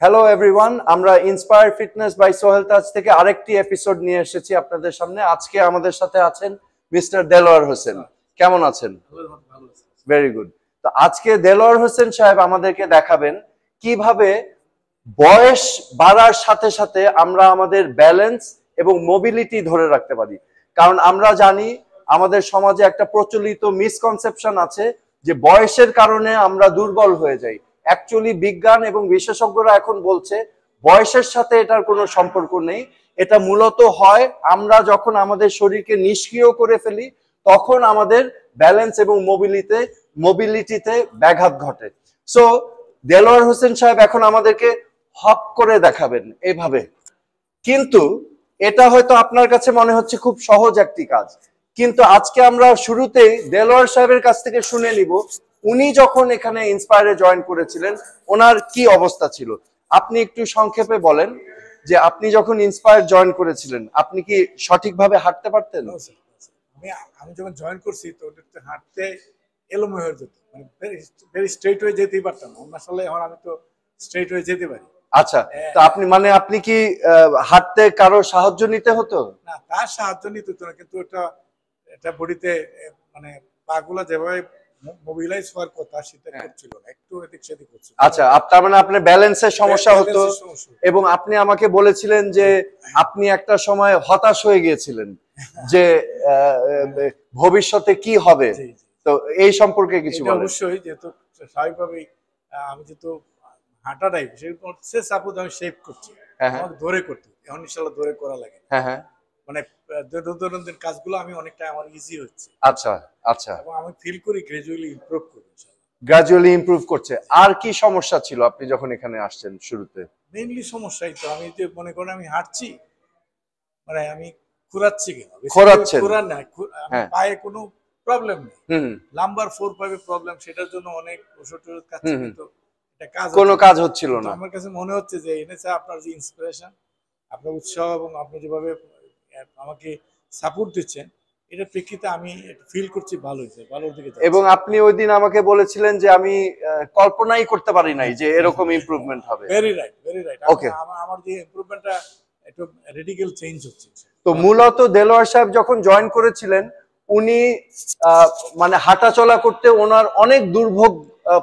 Hello everyone, আমরা inspire fitness by Sohel Taj থেকে আরেকটি এপিসোড নিয়ে এসেছি আপনাদের সামনে। আজকে আমাদের সাথে আছেন মিস্টার দেলোয়ার হোসেন। কেমন আছেন? Very good. তো আজকে দেলোয়ার হোসেন সাহেব আমাদেরকে দেখাবেন কিভাবে বয়স বাড়ার সাথে সাথে আমরা আমাদের ব্যালেন্স এবং মোবিলিটি ধরে রাখতে পারি। কারণ আমরা জানি আমাদের সমাজে একটা প্রচলিত মিসকনসেপশন আছে যে বয়সের কারণে আমরা দুর্বল হয়ে যাই। অ্যাকচুয়ালি বিজ্ঞান এবং বিশেষজ্ঞরা এখন বলছে বয়সের সাথে এটার কোনো সম্পর্ক নেই। এটা মূলত হয় আমরা যখন আমাদের শরীরকে নিষ্ক্রিয় করে ফেলি, তখন আমাদের ব্যালেন্স এবং মোবিলিটিতে ব্যাঘাত ঘটে। সো দেলোয়ার হোসেন সাহেব এখন আমাদেরকে হপ করে দেখাবেন এভাবে। কিন্তু এটা হয়তো আপনার কাছে মনে হচ্ছে খুব সহজ একটি কাজ, কিন্তু আজকে আমরা শুরুতেই দেলোয়ার সাহেবের কাছ থেকে শুনে নিব উনি যখন এখানে ইন্সপায়ারে জয়েন করেছিলেন ওনার কি অবস্থা ছিল। আপনি একটু সংক্ষেপে বলেন যে আপনি যখন ইন্সপায়ার জয়েন করেছিলেন আপনি কি সঠিকভাবে হাঁটতে পারতেন? আমি যখন জয়েন করছি তো হাঁটতে এলোমেলো হয়ে যেত, মানে ভেরি স্ট্রেট হয়ে যেতেই পারতাম না। আসলে এখন আমি তো স্ট্রেট হয়ে যেতে পারি। আচ্ছা, তো আপনি কি হাঁটতে কারো সাহায্য নিতে হতো? না, তার সাহায্য নিতে হতো না, কিন্তু এটা বডিতে মানে পাগুলা যেভাবে মোবিলাইজ হওয়ার কথা সেটা করছিল না, একটু এদিক সেদিক করছিল। আচ্ছা, তার মানে আপনার ব্যালেন্সের সমস্যা হতো। এবং আপনি আমাকে বলেছিলেন যে আপনি একটা সময় হতাশ হয়ে গিয়েছিলেন যে ভবিষ্যতে কি হবে। তো এই সম্পর্কে কিছু বলেন। অবশ্যই, যেহেতু স্বাভাবিকভাবেই আমি যেহেতু হাঁটাটাই সে সাপোজ আমি শেপ করছি, আমাকে ধরে করতে, এখন ইনশাআল্লাহ ধরে করা লাগে। হ্যাঁ, মানে দৈনন্দিন কাজগুলো আমি অনেকটা আমার ইজি হচ্ছে। আচ্ছা আচ্ছা, এবং আমি ফিল করি গ্রাজুয়ালি ইমপ্রুভ করছে। আর কি সমস্যা ছিল আপনি যখন এখানে আসছেন শুরুতে? মেইনলি সমস্যাই তো আমি যে মনে করেন আমি হাঁটছি, মানে আমি খোরাচ্ছি কেন, খোরার না, পায়ে কোনো প্রবলেম নেই, নাম্বার 4-5 প্রবলেম, সেটার জন্য অনেক ওষুধ খাচ্ছি, কিন্তু কোনো কাজ হচ্ছিল না। আমার কাছে মনে হচ্ছে যে এনেছে আপনার যে ইন্সপিরেশন, আপনার উৎসাহ এবং আপনি যেভাবে আমাকে সাপোর্ট দিচ্ছেন, এটা প্রেক্ষিতে আমি ফিল করছি ভালো হয়েছে, ভালোর দিকে। এবং আপনি ওই দিন আমাকে বলেছিলেন যে আমি কল্পনাই করতে পারি নাই যে এরকম ইমপ্রুভমেন্ট হবে। Very right, very right. Okay, আমার যে ইমপ্রুভমেন্টটা একটু রেডিক্যাল চেঞ্জ হচ্ছে। তো মূলত দেলোয়ার সাহেব যখন জয়েন করেছিলেন উনি মানে হাঁটা চলা করতে ওনার অনেক দুর্ভোগ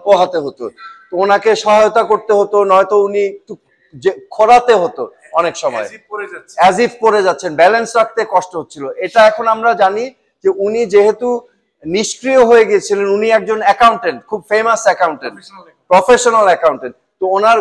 পোহাতে হতো। তো ওনাকে সহায়তা করতে হতো, নয়তো উনি খোরাতে হতো অনেক সময়, অ্যাজ ইফ পড়ে যাচ্ছেন, ব্যালেন্স রাখতে কষ্ট হচ্ছিল। এটা এখন আমরা জানি যে উনি যেহেতু নিষ্ক্রিয় হয়ে গিয়েছিলেন, উনি একজন অ্যাকাউন্টেন্ট, খুব ফেমাস অ্যাকাউন্টেন্ট, প্রফেশনাল অ্যাকাউন্টেন্ট। তো ওনার